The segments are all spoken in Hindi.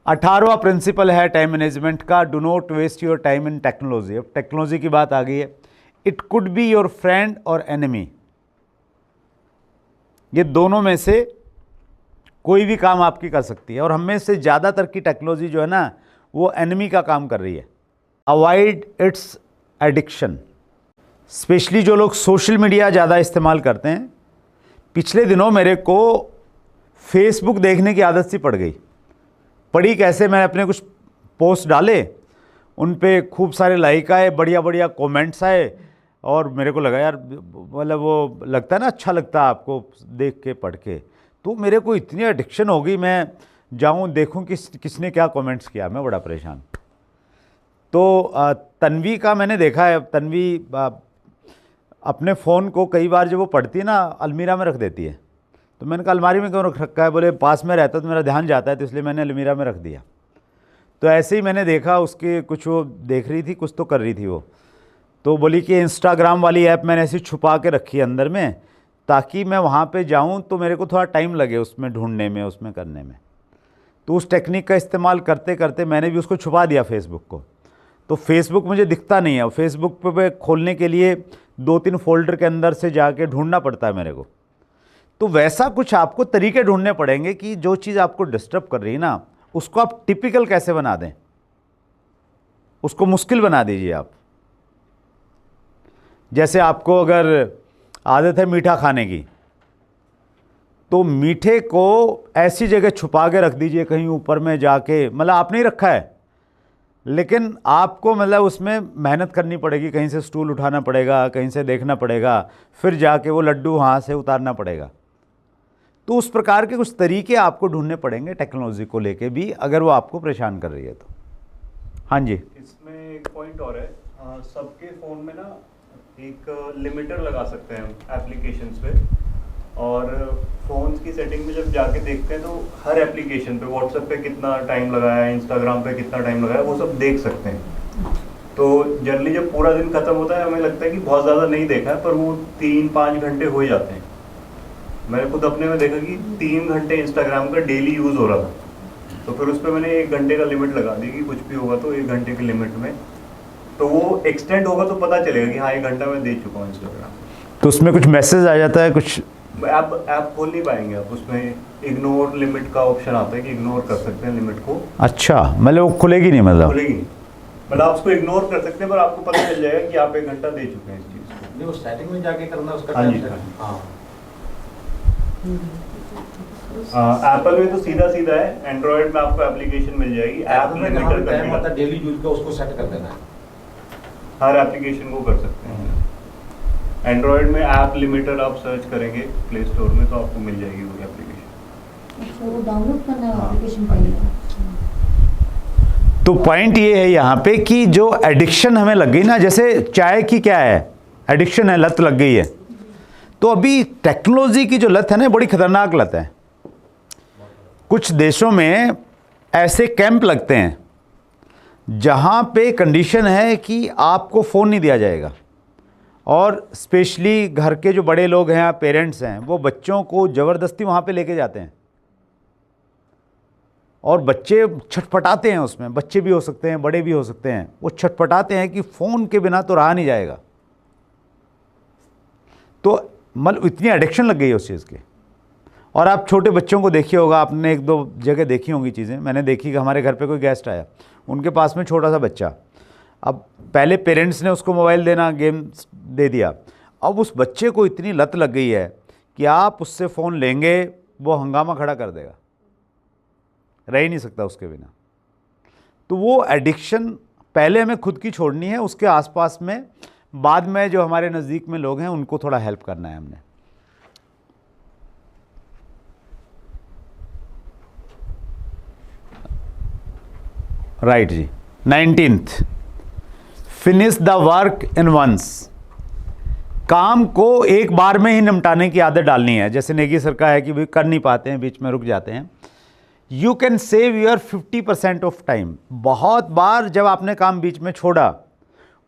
18वां प्रिंसिपल है टाइम मैनेजमेंट का, do not waste your time in technology. अब टेक्नोलॉजी की बात आ गई है। It could be your friend और एनिमी, ये दोनों में से कोई भी काम आपकी कर सकती है, और हमें से ज़्यादातर की टेक्नोलॉजी जो है ना वो एनिमी का काम कर रही है। अवॉइड इट्स एडिक्शन, स्पेशली जो लोग सोशल मीडिया ज़्यादा इस्तेमाल करते हैं। पिछले दिनों मेरे को फेसबुक देखने की आदत सी पड़ गई। पड़ी कैसे, मैंने अपने कुछ पोस्ट डाले, उन पे खूब सारे लाइक आए, बढ़िया बढ़िया कमेंट्स आए, और मेरे को लगा यार मतलब वो लगता है ना, अच्छा लगता है आपको देख के पढ़ के, तो मेरे को इतनी एडिक्शन हो गई, मैं जाऊं देखूं किसने क्या कमेंट्स किया, मैं बड़ा परेशान। तो तन्वी का मैंने देखा है, तन्वी अपने फ़ोन को कई बार जब वो पढ़ती है ना अलमीरा में रख देती है, तो मैंने कहा अलमारी में क्यों रख रखा है, बोले पास में रहता तो मेरा ध्यान जाता है, तो इसलिए मैंने अलमीरा में रख दिया। तो ऐसे ही मैंने देखा उसके कुछ वो देख रही थी, कुछ तो कर रही थी वो, तो बोली कि इंस्टाग्राम वाली ऐप मैंने ऐसी छुपा के रखी है अंदर में, ताकि मैं वहाँ पे जाऊँ तो मेरे को थोड़ा टाइम लगे उसमें ढूंढने में, उसमें करने में। तो उस टेक्निक का इस्तेमाल करते करते मैंने भी उसको छुपा दिया फेसबुक को, तो फेसबुक मुझे दिखता नहीं है। फेसबुक पे खोलने के लिए 2-3 फोल्डर के अंदर से जाके ढूंढना पड़ता है मेरे को। तो वैसा कुछ आपको तरीके ढूंढने पड़ेंगे कि जो चीज़ आपको डिस्टर्ब कर रही है ना, उसको आप टिपिकल कैसे बना दें, उसको मुश्किल बना दीजिए आप। जैसे आपको अगर आदत है मीठा खाने की, तो मीठे को ऐसी जगह छुपा के रख दीजिए कहीं ऊपर में जाके, मतलब आपने ही रखा है, लेकिन आपको मतलब उसमें मेहनत करनी पड़ेगी, कहीं से स्टूल उठाना पड़ेगा, कहीं से देखना पड़ेगा, फिर जाके वो लड्डू वहाँ से उतारना पड़ेगा। तो उस प्रकार के कुछ तरीके आपको ढूंढने पड़ेंगे टेक्नोलॉजी को लेके भी, अगर वो आपको परेशान कर रही है तो। हाँ जी, इसमें एक पॉइंट और है, सबके फ़ोन में ना एक लिमिटर लगा सकते हैं एप्लीकेशंस पे, और फ़ोन्स की सेटिंग में जब जाके देखते हैं तो हर एप्लीकेशन पे, व्हाट्सएप पे कितना टाइम लगाया है, इंस्टाग्राम पे कितना टाइम लगाया है, वो सब देख सकते हैं। तो जनरली जब पूरा दिन खत्म होता है हमें लगता है कि बहुत ज़्यादा नहीं देखा है, पर वो 3-5 घंटे हो जाते हैं। मैंने खुद अपने में देखा कि 3 घंटे इंस्टाग्राम का डेली यूज़ हो रहा था, तो फिर उस पर मैंने 1 घंटे का लिमिट लगा दी कि कुछ भी होगा तो 1 घंटे की लिमिट में, तो वो एक्सटेंड होगा तो पता चलेगा कि हाँ 1 घंटा मैं दे चुका हूँ इंस्टाग्राम। तो उसमें कुछ मैसेज आ जाता है, कुछ ऐप खोल नहीं पाएंगे आप, उसमें इग्नोर लिमिट का ऑप्शन आता है कि इग्नोर कर सकते हैं लिमिट को। अच्छा, मतलब वो खुलेगी नहीं, मतलब खुलेगी नहीं, मतलब आप उसको इग्नोर कर सकते हैं, पर आपको पता चल जाएगा कि आप 1 घंटा दे चुके हैं इस चीज़ को। नहीं, वो सेटिंग में जाके करना उसका। हाँ जी, हाँ। एप्पल में तो सीधा सीधा है, एंड्रॉइड में आपको एप्लीकेशन मिल जाएगी, ऐप लिमिटर करने का डेली यूज का उसको सेट कर देना है, हर एप्लीकेशन को कर सकते हैं। एंड्रॉइड में ऐप लिमिटर आप सर्च करेंगे प्ले स्टोर में तो आपको मिल जाएगी वो एप्लीकेशन। अच्छा, वो डाउनलोड करना है एप्लीकेशन पड़ेगा। तो पॉइंट ये है यहाँ पे कि जो एडिक्शन हमें लग गई ना, जैसे चाय की क्या है, एडिक्शन है, लत लग गई है, तो अभी टेक्नोलॉजी की जो लत है ना बड़ी खतरनाक लत है। कुछ देशों में ऐसे कैंप लगते हैं जहाँ पे कंडीशन है कि आपको फ़ोन नहीं दिया जाएगा, और स्पेशली घर के जो बड़े लोग हैं, पेरेंट्स हैं, वो बच्चों को ज़बरदस्ती वहाँ पे लेके जाते हैं, और बच्चे छटपटाते हैं उसमें, बच्चे भी हो सकते हैं, बड़े भी हो सकते हैं, वो छटपटाते हैं कि फ़ोन के बिना तो रहा नहीं जाएगा। तो मतलब इतनी एडिक्शन लग गई है उस चीज़ की। और आप छोटे बच्चों को देखिए होगा, आपने 1-2 जगह देखी होंगी चीज़ें, मैंने देखी कि हमारे घर पे कोई गेस्ट आया, उनके पास में छोटा सा बच्चा, अब पहले पेरेंट्स ने उसको मोबाइल देना, गेम दे दिया, अब उस बच्चे को इतनी लत लग गई है कि आप उससे फ़ोन लेंगे वो हंगामा खड़ा कर देगा, रह ही नहीं सकता उसके बिना। तो वो एडिक्शन पहले हमें खुद की छोड़नी है, उसके आसपास में बाद में जो हमारे नज़दीक में लोग हैं उनको थोड़ा हेल्प करना है हमने। राइट जी। 19th, finish the work in once, काम को एक बार में ही निपटाने की आदत डालनी है। जैसे नेगी सर का है कि भाई कर नहीं पाते हैं, बीच में रुक जाते हैं। You can save your 50% of time. बहुत बार जब आपने काम बीच में छोड़ा,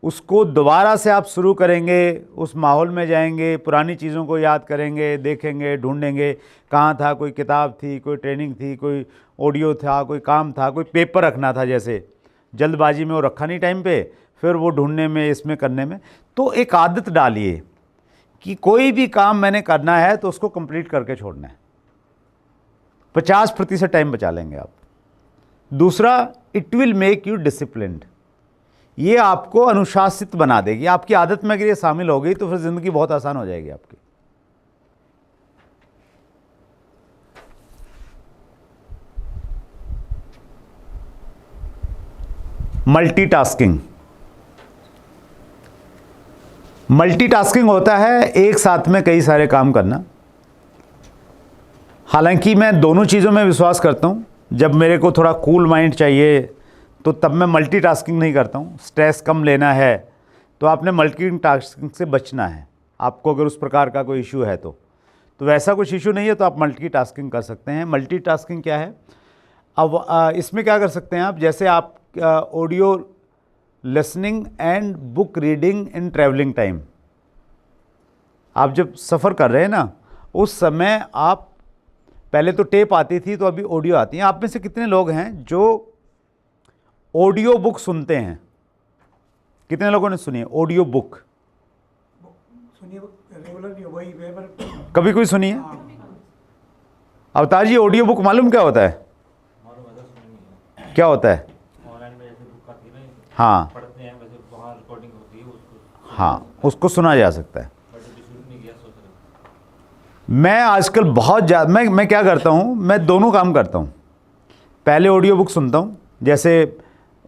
उसको दोबारा से आप शुरू करेंगे, उस माहौल में जाएंगे, पुरानी चीज़ों को याद करेंगे, देखेंगे, ढूंढेंगे कहाँ था, कोई किताब थी, कोई ट्रेनिंग थी, कोई ऑडियो था, कोई काम था, कोई पेपर रखना था, जैसे जल्दबाजी में वो रखा नहीं टाइम पे, फिर वो ढूंढने में, इसमें करने में। तो एक आदत डालिए कि कोई भी काम मैंने करना है तो उसको कंप्लीट करके छोड़ना है। 50% टाइम बचा लेंगे आप। दूसरा, it will make you disciplined. ये आपको अनुशासित बना देगी। आपकी आदत में अगर ये शामिल हो गई तो फिर ज़िंदगी बहुत आसान हो जाएगी आपकी। मल्टीटास्किंग। मल्टीटास्किंग होता है एक साथ में कई सारे काम करना। हालांकि मैं दोनों चीज़ों में विश्वास करता हूँ। जब मेरे को थोड़ा कूल माइंड चाहिए तो तब मैं मल्टीटास्किंग नहीं करता हूँ। स्ट्रेस कम लेना है तो आपने मल्टीटास्किंग से बचना है। आपको अगर उस प्रकार का कोई इशू है तो वैसा कुछ इशू नहीं है तो आप मल्टीटास्किंग कर सकते हैं। मल्टीटास्किंग क्या है? अब इसमें क्या कर सकते हैं आप, जैसे आप audio listening and book reading in travelling time. आप जब सफ़र कर रहे हैं ना, उस समय आप, पहले तो टेप आती थी तो अभी ऑडियो आती है। आप में से कितने लोग हैं जो ऑडियो बुक सुनते हैं? कितने लोगों ने सुनी है ऑडियो बुक? सुनिए, रेगुलर नहीं, वही पेपर। कभी कोई सुनी है? अवतार जी, ऑडियो बुक मालूम क्या होता है? क्या होता है? ऑनलाइन में जैसे बुक आती है ना, हाँ पढ़ते हैं, वैसे वहाँ रिकॉर्डिंग होती है, उसको हाँ, उसको सुना जा सकता है। बट अभी शुरू नहीं किया, सोच रहे। मैं आजकल बहुत ज़्यादा, मैं क्या करता हूँ, मैं दोनों काम करता हूँ। पहले ऑडियो बुक सुनता हूँ, जैसे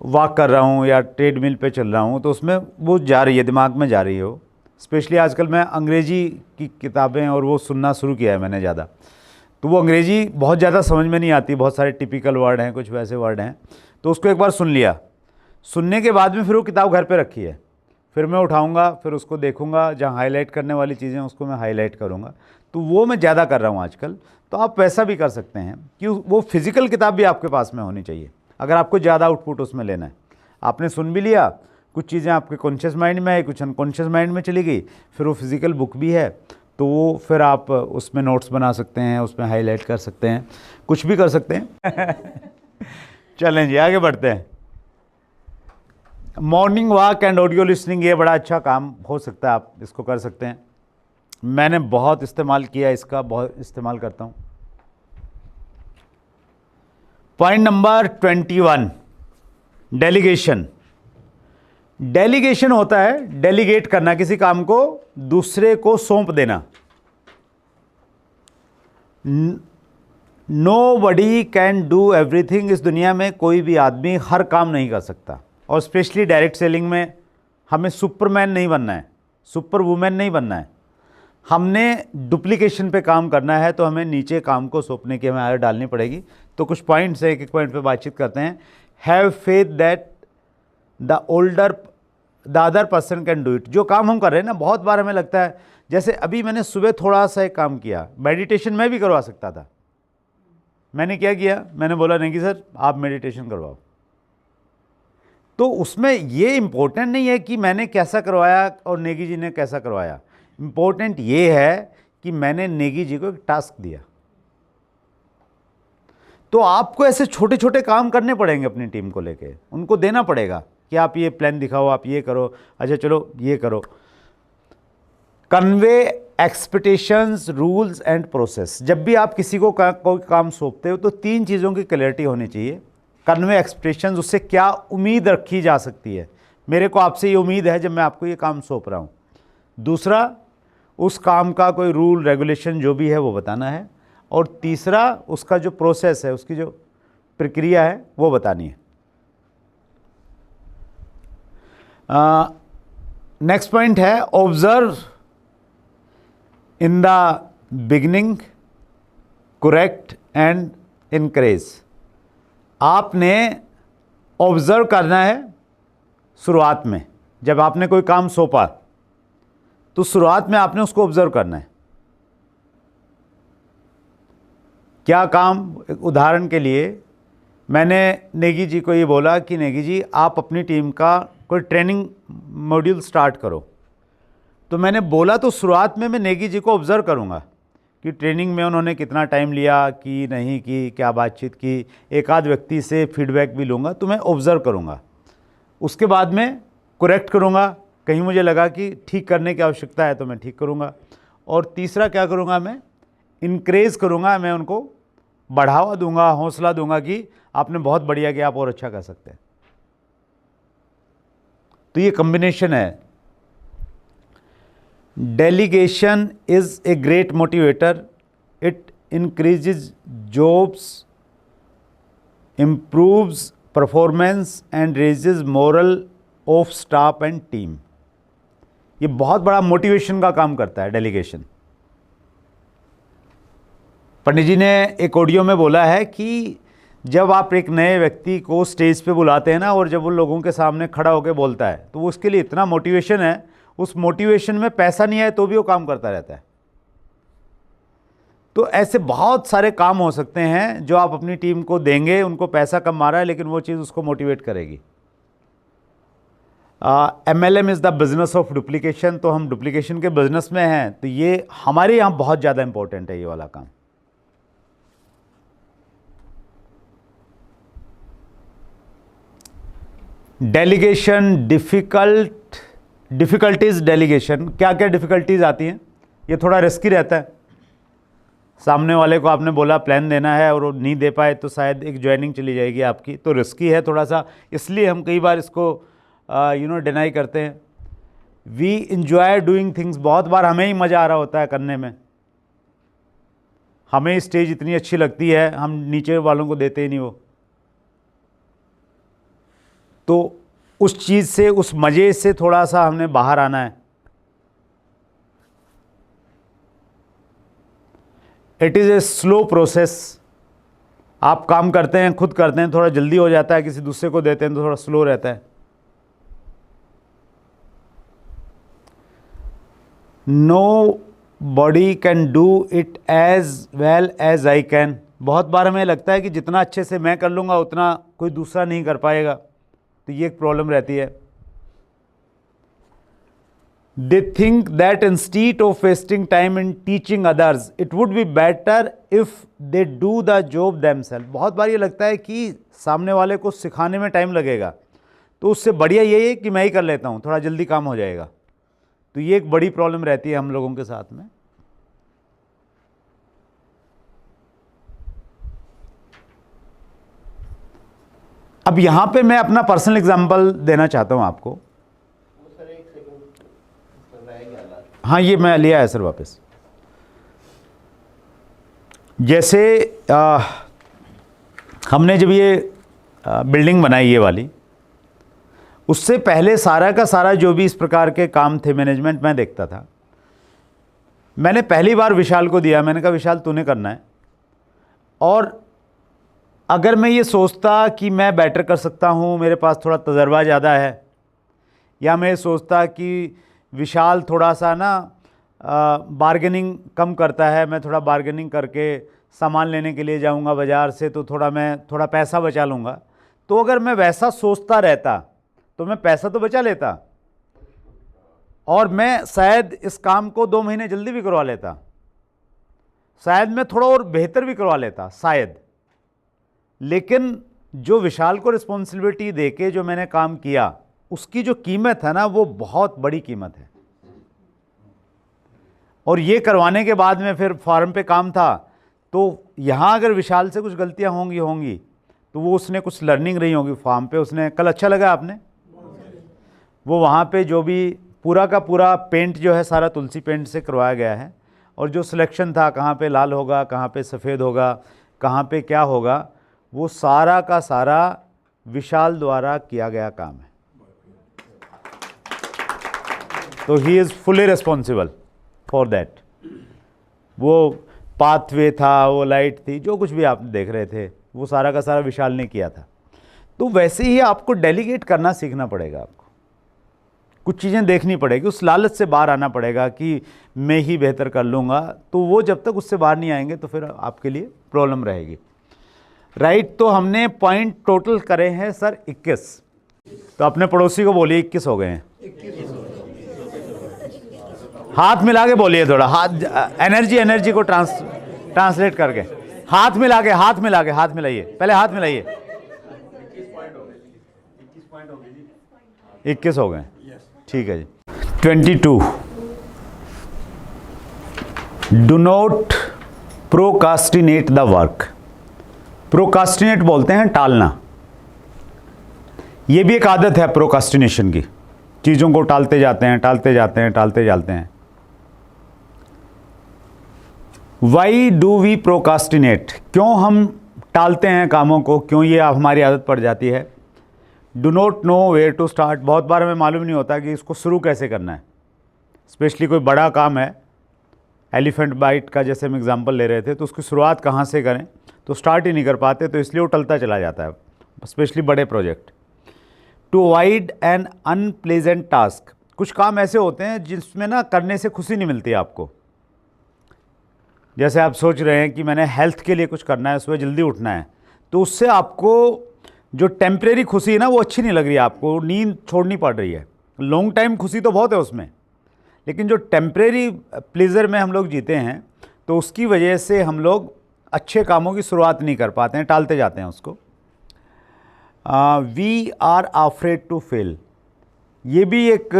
वॉक कर रहा हूँ या ट्रेडमिल पे चल रहा हूँ तो उसमें वो जा रही है, दिमाग में जा रही है वो। स्पेशली आजकल मैं अंग्रेज़ी की किताबें और वो सुनना शुरू किया है मैंने ज़्यादा। तो वो अंग्रेज़ी बहुत ज़्यादा समझ में नहीं आती, बहुत सारे टिपिकल वर्ड हैं, कुछ वैसे वर्ड हैं। तो उसको एक बार सुन लिया, सुनने के बाद में फिर वो किताब घर पे रखी है, फिर मैं उठाऊंगा, फिर उसको देखूंगा, जहाँ हाईलाइट करने वाली चीज़ें उसको मैं हाईलाइट करूंगा। तो वो मैं ज़्यादा कर रहा हूँ आजकल। तो आप वैसा भी कर सकते हैं कि वो फिज़िकल किताब भी आपके पास में होनी चाहिए अगर आपको ज़्यादा आउटपुट उसमें लेना है। आपने सुन भी लिया, कुछ चीज़ें आपके कॉन्शियस माइंड में आई, कुछ अनकॉन्शियस माइंड में चली गई, फिर वो फिज़िकल बुक भी है तो वो फिर आप उसमें नोट्स बना सकते हैं, उसमें हाईलाइट कर सकते हैं, कुछ भी कर सकते हैं। चलें जी, आगे बढ़ते हैं। Morning walk and audio listening, ये बड़ा अच्छा काम हो सकता है, आप इसको कर सकते हैं। मैंने बहुत इस्तेमाल किया इसका, बहुत इस्तेमाल करता हूँ। Point number 21, delegation. डेलीगेशन होता है डेलीगेट करना, किसी काम को दूसरे को सौंप देना। Nobody can do everything. इस दुनिया में कोई भी आदमी हर काम नहीं कर सकता, और स्पेशली डायरेक्ट सेलिंग में हमें सुपरमैन नहीं बनना है, सुपर वुमेन नहीं बनना है। हमने डुप्लीकेशन पे काम करना है तो हमें नीचे काम को सौंपने की हमें आदत डालनी पड़ेगी। तो कुछ पॉइंट्स है, एक एक पॉइंट पे बातचीत करते हैं। Have faith that the other person can do it. जो काम हम कर रहे हैं ना, बहुत बार हमें लगता है, जैसे अभी मैंने सुबह थोड़ा सा एक काम किया, मेडिटेशन मैं भी करवा सकता था। मैंने क्या किया, मैंने बोला नहीं कि सर आप मेडिटेशन करवाओ। तो उसमें ये इम्पोर्टेंट नहीं है कि मैंने कैसा करवाया और नेगी जी ने कैसा करवाया। इम्पोर्टेंट ये है कि मैंने नेगी जी को एक टास्क दिया। तो आपको ऐसे छोटे छोटे काम करने पड़ेंगे अपनी टीम को लेके, उनको देना पड़ेगा कि आप ये प्लान दिखाओ, आप ये करो, अच्छा चलो ये करो। Convey expectations, rules and process. जब भी आप किसी को कोई काम सौंपते हो तो 3 चीज़ों की क्लैरिटी होनी चाहिए। कन्वे एक्सपेक्टेशंस, उससे क्या उम्मीद रखी जा सकती है, मेरे को आपसे ये उम्मीद है जब मैं आपको ये काम सौंप रहा हूँ। दूसरा, उस काम का कोई रूल रेगुलेशन जो भी है वो बताना है। और तीसरा, उसका जो प्रोसेस है, उसकी जो प्रक्रिया है वो बतानी है। नेक्स्ट पॉइंट है observe in the beginning, correct and encourage. आपने ऑब्जर्व करना है शुरुआत में। जब आपने कोई काम सौंपा तो शुरुआत में आपने उसको ऑब्जर्व करना है। क्या काम, उदाहरण के लिए मैंने नेगी जी को ये बोला कि नेगी जी आप अपनी टीम का कोई ट्रेनिंग मॉड्यूल स्टार्ट करो। तो मैंने बोला तो शुरुआत में मैं नेगी जी को ऑब्ज़र्व करूँगा कि ट्रेनिंग में उन्होंने कितना टाइम लिया, कि नहीं की, क्या बातचीत की, एक आध व्यक्ति से फीडबैक भी लूँगा, तो मैं ऑब्ज़र्व करूँगा। उसके बाद में करेक्ट करूँगा, कहीं मुझे लगा कि ठीक करने की आवश्यकता है तो मैं ठीक करूँगा। और तीसरा क्या करूँगा, मैं इनक्रेज करूँगा, मैं उनको बढ़ावा दूंगा, हौसला दूंगा कि आपने बहुत बढ़िया किया, आप और अच्छा कर सकते हैं। तो ये कॉम्बिनेशन है। Delegation is a great motivator, it increases jobs, improves performance and raises moral of staff and team. ये बहुत बड़ा मोटिवेशन का काम करता है डेलीगेशन। पंडित जी ने एक ऑडियो में बोला है कि जब आप एक नए व्यक्ति को स्टेज पे बुलाते हैं ना, और जब वो लोगों के सामने खड़ा होकर बोलता है, तो वो उसके लिए इतना मोटिवेशन है, उस मोटिवेशन में पैसा नहीं आए तो भी वो काम करता रहता है। तो ऐसे बहुत सारे काम हो सकते हैं जो आप अपनी टीम को देंगे, उनको पैसा कम आ रहा है लेकिन वो चीज़ उसको मोटिवेट करेगी। MLM is the business of duplication. तो हम डुप्लीकेशन के बिजनेस में हैं, तो ये हमारे यहाँ बहुत ज़्यादा इंपॉर्टेंट है ये वाला काम। डेलीगेशन डिफ़िकल्टीज़ डेलीगेशन, क्या क्या डिफ़िकल्टीज़ आती हैं? ये थोड़ा रिस्की रहता है। सामने वाले को आपने बोला प्लान देना है और वो नहीं दे पाए तो शायद एक ज्वाइनिंग चली जाएगी आपकी, तो रिस्की है थोड़ा सा, इसलिए हम कई बार इसको डिनाई करते हैं। वी इंजॉय डूइंग थिंग्स, बहुत बार हमें ही मज़ा आ रहा होता है करने में, हमें स्टेज इतनी अच्छी लगती है, हम नीचे वालों को देते ही नहीं वो। तो उस चीज़ से, उस मज़े से थोड़ा सा हमने बाहर आना है। It is a slow process. आप काम करते हैं, खुद करते हैं, थोड़ा जल्दी हो जाता है, किसी दूसरे को देते हैं तो थोड़ा स्लो रहता है। Nobody can do it as well as I can. बहुत बार हमें लगता है कि जितना अच्छे से मैं कर लूँगा उतना कोई दूसरा नहीं कर पाएगा, तो ये एक प्रॉब्लम रहती है। They think that instead of wasting time in teaching others, it would be better if they do the job themselves. बहुत बार ये लगता है कि सामने वाले को सिखाने में टाइम लगेगा, तो उससे बढ़िया यही है कि मैं ही कर लेता हूँ, थोड़ा जल्दी काम हो जाएगा। तो ये एक बड़ी प्रॉब्लम रहती है हम लोगों के साथ में। अब यहाँ पे मैं अपना पर्सनल एग्जांपल देना चाहता हूँ आपको। हाँ, ये मैं लिया है सर वापस। जैसे हमने जब ये बिल्डिंग बनाई ये वाली, उससे पहले सारा का सारा जो भी इस प्रकार के काम थे मैनेजमेंट मैं देखता था। मैंने पहली बार विशाल को दिया, मैंने कहा विशाल तूने करना है। और अगर मैं ये सोचता कि मैं बेटर कर सकता हूँ, मेरे पास थोड़ा तजर्बा ज़्यादा है, या मैं सोचता कि विशाल थोड़ा सा ना बार्गेनिंग कम करता है, मैं थोड़ा बार्गेनिंग करके सामान लेने के लिए जाऊंगा बाज़ार से तो मैं थोड़ा पैसा बचा लूँगा, तो अगर मैं वैसा सोचता रहता तो मैं पैसा तो बचा लेता और मैं शायद इस काम को 2 महीने जल्दी भी करवा लेता, शायद मैं थोड़ा और बेहतर भी करवा लेता शायद। लेकिन जो विशाल को रिस्पॉन्सिबिलिटी देके जो मैंने काम किया, उसकी जो कीमत है ना, वो बहुत बड़ी कीमत है। और ये करवाने के बाद में फिर फार्म पे काम था, तो यहाँ अगर विशाल से कुछ गलतियाँ होंगी तो वो उसने कुछ लर्निंग रही होगी फार्म पे। उसने कल अच्छा लगा आपने, वो वहाँ पे जो भी पूरा का पूरा पेंट जो है सारा तुलसी पेंट से करवाया गया है, और जो सिलेक्शन था कहाँ पे लाल होगा, कहाँ पे सफ़ेद होगा, कहाँ पे क्या होगा, वो सारा का सारा विशाल द्वारा किया गया काम है। तो he is fully responsible for that. वो पाथवे था, वो लाइट थी, जो कुछ भी आप देख रहे थे, वो सारा का सारा विशाल ने किया था। तो वैसे ही आपको डेलीगेट करना सीखना पड़ेगा, आपको कुछ चीज़ें देखनी पड़ेगी, उस लालच से बाहर आना पड़ेगा कि मैं ही बेहतर कर लूँगा। तो वो जब तक उससे बाहर नहीं आएंगे तो फिर आपके लिए प्रॉब्लम रहेगी। राइट, तो हमने पॉइंट टोटल करे हैं सर 21। तो अपने पड़ोसी को बोलिए 21 हो गए हैं। हाथ मिला के बोलिए थोड़ा, हाथ एनर्जी को ट्रांसलेट करके, हाथ मिलाइए, पहले हाथ मिलाइए। 21 हो गए, ठीक है जी। 22, do not procrastinate the work. Procrastinate बोलते हैं टालना। ये भी एक आदत है प्रोकास्टिनेशन की, चीज़ों को टालते जाते हैं। वाई डू वी प्रोकास्टिनेट, क्यों हम टालते हैं कामों को, क्यों ये हमारी आदत पड़ जाती है। Do not know where to start, बहुत बार हमें मालूम नहीं होता कि इसको शुरू कैसे करना है। स्पेशली कोई बड़ा काम है, एलिफेंट बाइट का जैसे हम एग्जांपल ले रहे थे, तो उसकी शुरुआत कहाँ से करें, तो स्टार्ट ही नहीं कर पाते, तो इसलिए वो टलता चला जाता है, स्पेशली बड़े project. To avoid an unpleasant task, कुछ काम ऐसे होते हैं जिसमें ना करने से खुशी नहीं मिलती आपको। जैसे आप सोच रहे हैं कि मैंने हेल्थ के लिए कुछ करना है, सुबह जल्दी उठना है, तो उससे आपको जो टेम्परेरी खुशी है ना वो अच्छी नहीं लग रही है, आपको नींद छोड़नी पड़ रही है। लॉन्ग टाइम खुशी तो बहुत है उसमें, लेकिन जो टेम्परेरी प्लेजर में हम लोग जीते हैं, तो उसकी वजह से हम लोग अच्छे कामों की शुरुआत नहीं कर पाते हैं, टालते जाते हैं उसको। We are afraid to fail, ये भी एक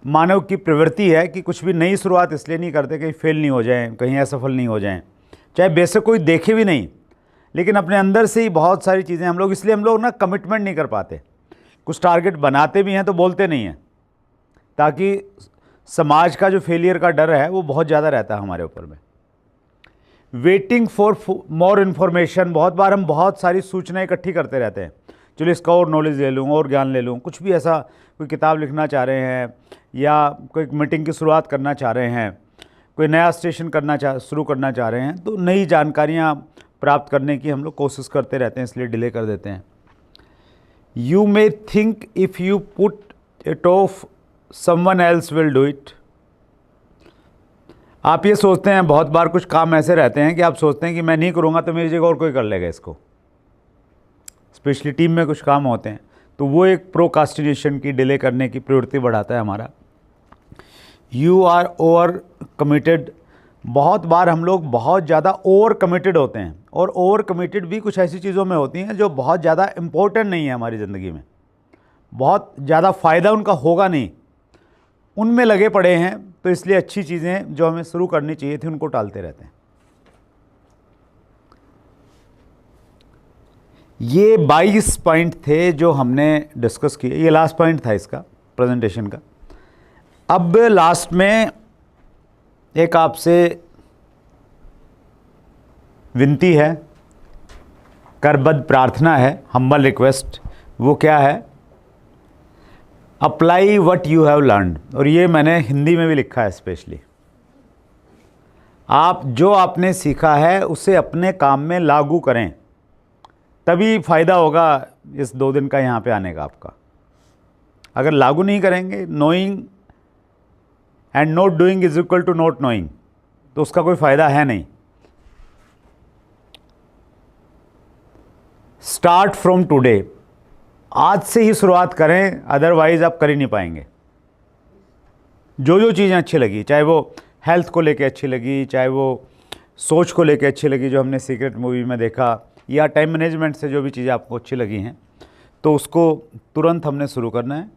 मानव की प्रवृत्ति है कि कुछ भी नई शुरुआत इसलिए नहीं करते कहीं फेल नहीं हो जाएं, कहीं असफल नहीं हो जाएं, चाहे बेशक कोई देखे भी नहीं, लेकिन अपने अंदर से ही बहुत सारी चीज़ें हम लोग ना कमिटमेंट नहीं कर पाते। कुछ टारगेट बनाते भी हैं तो बोलते नहीं हैं, ताकि समाज का जो फेलियर का डर है वो बहुत ज़्यादा रहता है हमारे ऊपर में। वेटिंग फॉर मोर इन्फॉर्मेशन, बहुत बार हम बहुत सारी सूचनाएं इकट्ठी करते रहते हैं, चलो इसका और नॉलेज ले लूँ और ज्ञान ले लूँ, कुछ भी ऐसा, कोई किताब लिखना चाह रहे हैं या कोई मीटिंग की शुरुआत करना चाह रहे हैं, कोई नया स्टेशन शुरू करना चाह रहे हैं, तो नई जानकारियाँ प्राप्त करने की हम लोग कोशिश करते रहते हैं, इसलिए डिले कर देते हैं। You may think if you put it of someone else will do it, आप ये सोचते हैं, बहुत बार कुछ काम ऐसे रहते हैं कि आप सोचते हैं कि मैं नहीं करूँगा तो मेरी जगह और कोई कर लेगा इसको, स्पेशली टीम में कुछ काम होते हैं, तो वो एक प्रोकास्टिनेशन की, डिले करने की प्रवृत्ति बढ़ाता है हमारा। यू आर ओवर कमिटेड, बहुत बार हम लोग बहुत ज़्यादा ओवर कमिटेड होते हैं, और ओवर कमिटेड भी कुछ ऐसी चीज़ों में होती हैं जो बहुत ज़्यादा इम्पोर्टेंट नहीं है हमारी ज़िंदगी में, बहुत ज़्यादा फ़ायदा उनका होगा नहीं, उनमें लगे पड़े हैं, तो इसलिए अच्छी चीज़ें जो हमें शुरू करनी चाहिए थी उनको टालते रहते हैं। ये 22 पॉइंट थे जो हमने डिस्कस किए, ये लास्ट पॉइंट था इसका प्रेजेंटेशन का। अब लास्ट में एक आपसे विनती है, करबद्ध प्रार्थना है, हम्बल रिक्वेस्ट। वो क्या है? Apply what you have learned, और ये मैंने हिंदी में भी लिखा है स्पेशली। आप जो आपने सीखा है उसे अपने काम में लागू करें, तभी फ़ायदा होगा इस 2 दिन का यहाँ पे आने का आपका। अगर लागू नहीं करेंगे, knowing and not doing is equal to not knowing, तो उसका कोई फ़ायदा है नहीं। स्टार्ट फ्रॉम टुडे, आज से ही शुरुआत करें, अदरवाइज आप कर ही नहीं पाएंगे। जो जो चीज़ें अच्छी लगी, चाहे वो हेल्थ को लेके अच्छी लगी, चाहे वो सोच को लेके अच्छी लगी जो हमने सीक्रेट मूवी में देखा, या टाइम मैनेजमेंट से जो भी चीज़ें आपको अच्छी लगी हैं, तो उसको तुरंत हमने शुरू करना है।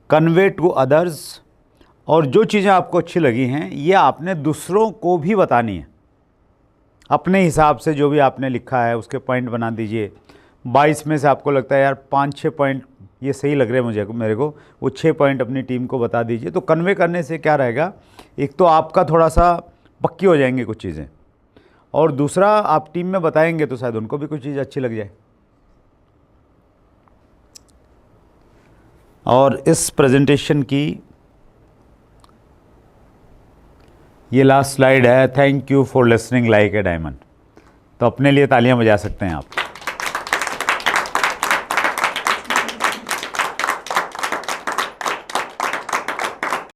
कन्वे टू अदर्स, और जो चीज़ें आपको अच्छी लगी हैं ये आपने दूसरों को भी बतानी है। अपने हिसाब से जो भी आपने लिखा है उसके पॉइंट बना दीजिए। 22 में से आपको लगता है यार 5-6 पॉइंट ये सही लग रहे हैं मेरे को, वो 6 पॉइंट अपनी टीम को बता दीजिए। तो कन्वे करने से क्या रहेगा, एक तो आपका थोड़ा सा पक्की हो जाएंगी कुछ चीज़ें, और दूसरा आप टीम में बताएंगे तो शायद उनको भी कुछ चीज़ अच्छी लग जाए। और इस प्रेजेंटेशन की ये लास्ट स्लाइड है, thank you for listening like a diamond. तो अपने लिए तालियां बजा सकते हैं आप।